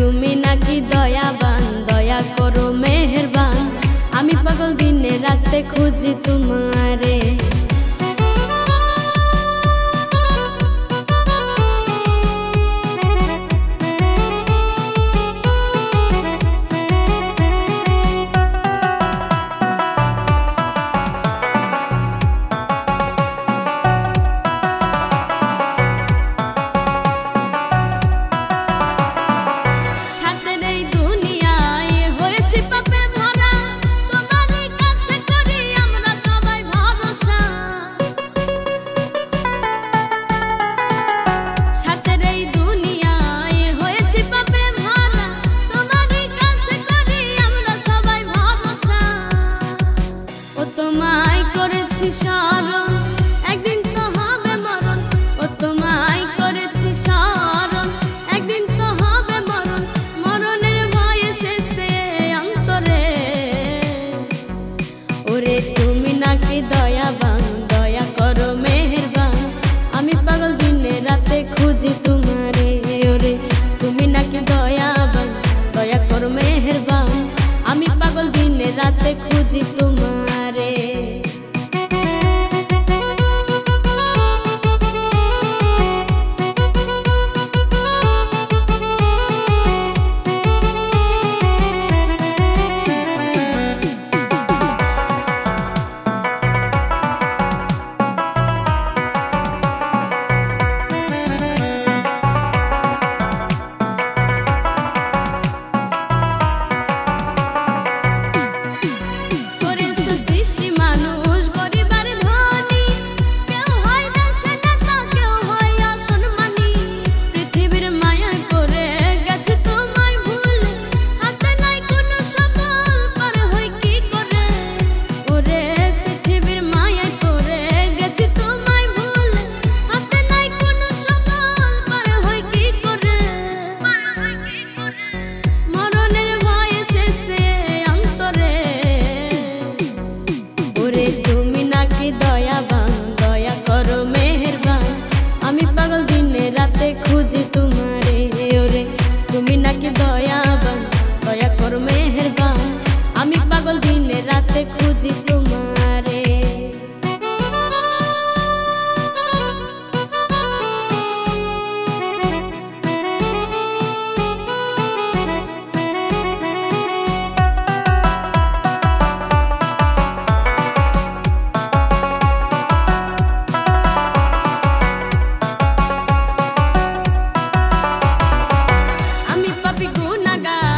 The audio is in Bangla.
তুমি নাকি দয়াবান, দয়া করো মেহেরবান। আমি পাগল দিনে রাতে খুঁজি তোমারে। তোমায় করেছি স্মরণ, একদিন তো হবে মরণ। ও তোমায় করেছি স্মরণ, একদিন তো হবে মরণ। মরণের ভয় এসেছে অন্তরে। ওরে তুমি নাকি দয়াবান, দয়া করো মেহেরবান। আমি পাগল দিনে রাতে খুঁজি তোমারে। ওরে তুমি নাকি দয়াবান, দয়া করো মেহেরবান। আমি পাগল দিনে রাতে খুঁজি তোমারে। তুমি নাকি দয়াবান, দয়া করো মেহেরবান। আমি পাগল দিনে রাতে খুঁজি তোমারে। ওরে তুমি নাকি দয়াবান, দয়া করো মেহেরবান। আমি পাগল দিনে রাতে খুঁজি তোমারে। আমি পাপী গুনাহগার,